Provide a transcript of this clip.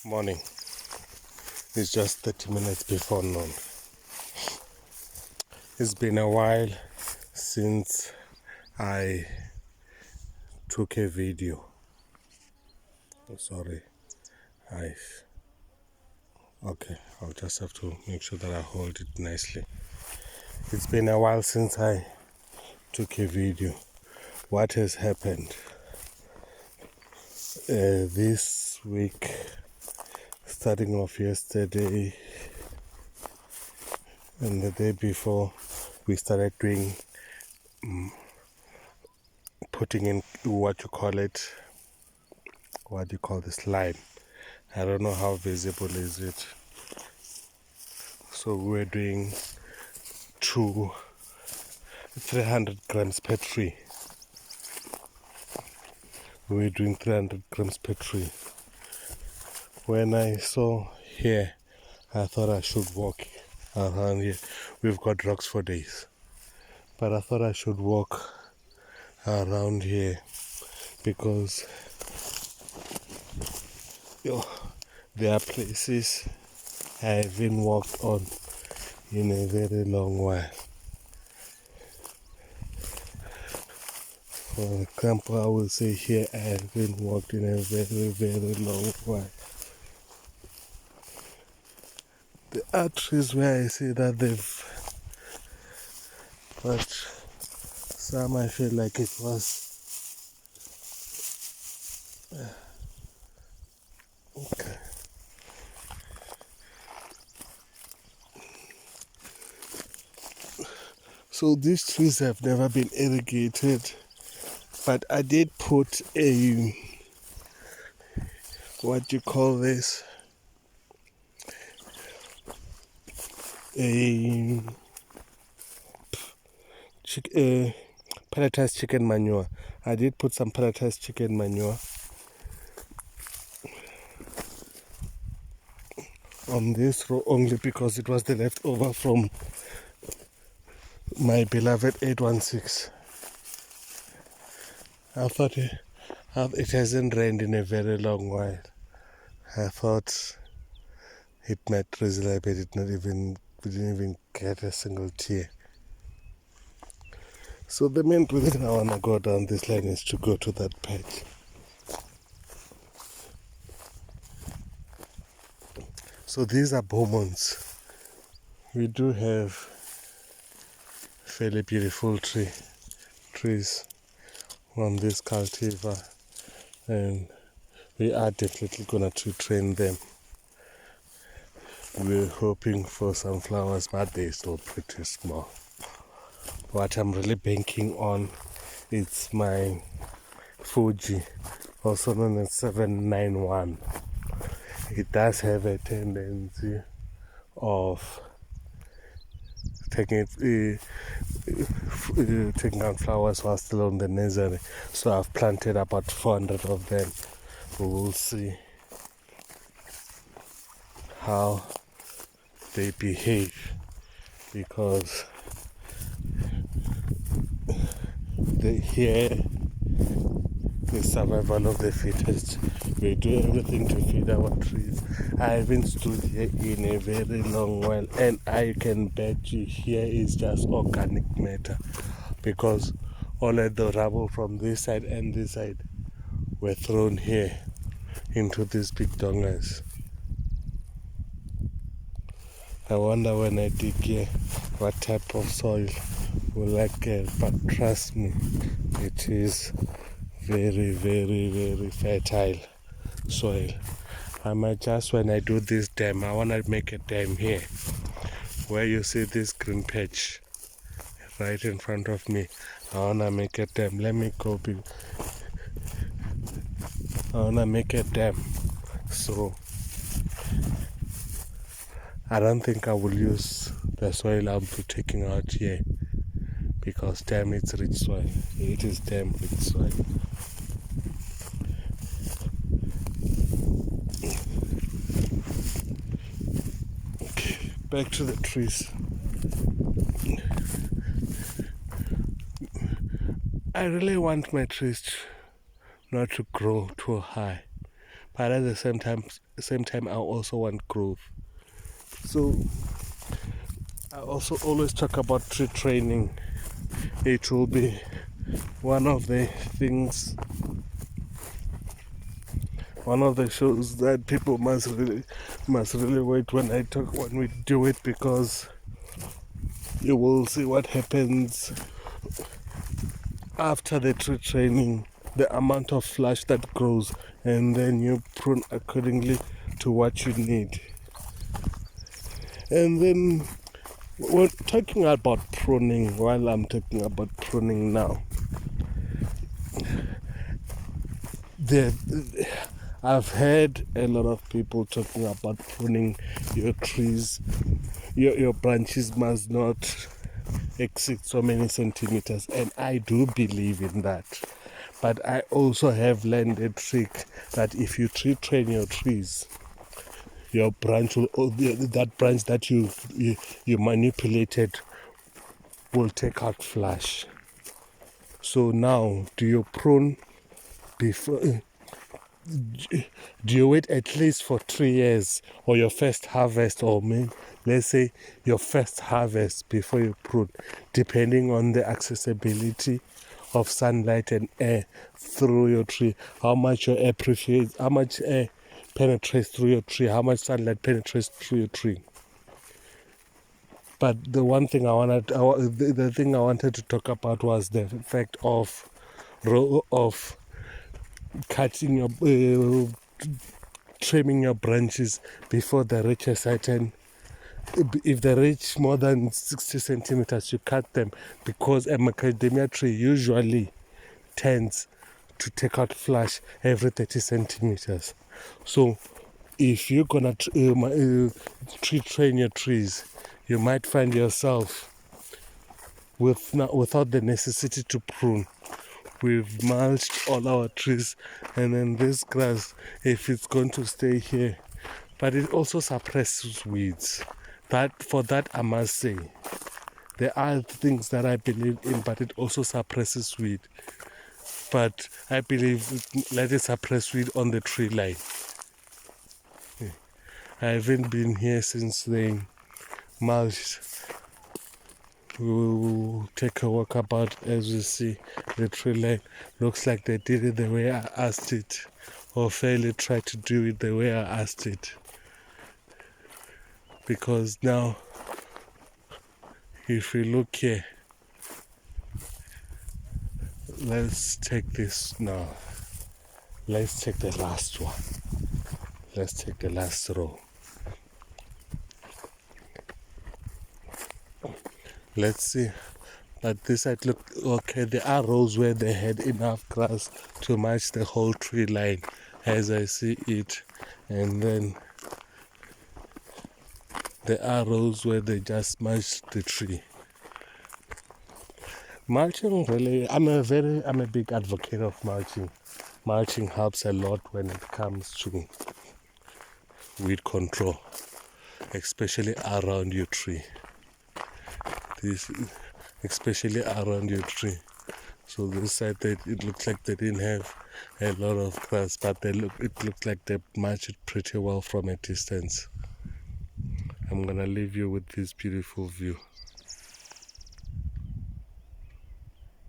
Morning. It's just 30 minutes before noon. It's been a while since I took a video. Sorry. Okay, I'll just have to make sure that I hold it nicely. It's been a while since I took a video. What has happened? This week, starting off yesterday and the day before, we started doing putting in what you call this line. I don't know how visible is it. So we're doing 300 grams per tree. We're doing 300 grams per tree. When I saw here, I thought I should walk around here. We've got rocks for days, but I thought I should walk around here because there are places I haven't walked on in a very long while. For example, I will say here I haven't walked in a very, very long while. There are trees where I see that but some I feel like it was okay. So these trees have never been irrigated, but I did put a pelletized chicken manure. I did put some pelletized chicken manure on this row only because it was the leftover from my beloved 816. I thought it hasn't rained in a very long while. I thought it might drizzle a bit. We didn't even get a single tear. So the main reason I want to go down this line is to go to that patch. So these are Beaumonts. We do have fairly beautiful trees on this cultivar, and we are definitely gonna train them. We're hoping for some flowers, but they're still pretty small. What I'm really banking on is my Fuji, also known as 791. It does have a tendency of taking out flowers while still on the nursery. So I've planted about 400 of them. We will see how they behave, because here the survival of the fittest. We do everything to feed our trees. I haven't stood here in a very long while, and I can bet you here is just organic matter, because all of the rubble from this side and this side were thrown here into these big dongas. I wonder when I dig here what type of soil will I get, but trust me, it is very, very, very fertile soil. I might just, when I do this dam, I want to make a dam here where you see this green patch right in front of me. I want to make a dam. Let me go. I want to make a dam. So I don't think I will use the soil I'm taking out here, because dam is rich soil. It is dam rich soil. Okay, back to the trees. I really want my trees not to grow too high, but at the same time I also want growth. So I also always talk about tree training. It will be one of the things, one of the shows that people must really wait when we do it, because you will see what happens after the tree training, the amount of flush that grows, and then you prune accordingly to what you need. And then we're talking about pruning. While I'm talking about pruning now, I've heard a lot of people talking about pruning your trees. Your branches must not exceed so many centimeters, and I do believe in that. But I also have learned a trick that if you tree train your trees, your branch will, that branch that you manipulated will take out flush. So now, do you prune before? Do you wait at least for 3 years or your first harvest, or maybe let's say your first harvest, before you prune, depending on the accessibility of sunlight and air through your tree, how much your air how much air penetrates through your tree, how much sunlight penetrates through your tree. But the one thing the thing I wanted to talk about was the fact of cutting your trimming your branches before they reach a certain. If they reach more than 60 centimeters, you cut them, because a macadamia tree usually tends to take out flush every 30 centimeters. So if you're gonna tree train your trees, you might find yourself without the necessity to prune. We've mulched all our trees, and then this grass, if it's going to stay here, but it also suppresses weeds. For that I must say, there are things that I believe in, but it also suppresses weed. But I believe let it suppress weed on the tree line. I haven't been here since they mulched. We'll take a walk about. As you see, the tree line looks like they did it the way I asked it, or fairly tried to do it the way I asked it. Because now, if we look here, let's take this now. Let's take the last one. Let's take the last row. Let's see. But this side look okay. There are rows where they had enough grass to match the whole tree line as I see it. And then there are rows where they just matched the tree. Mulching really, I'm a big advocate of mulching. Mulching helps a lot when it comes to weed control, especially around your tree. Especially around your tree. So this side, it looks like they didn't have a lot of grass, but it looks like they matched it pretty well from a distance. I'm gonna leave you with this beautiful view.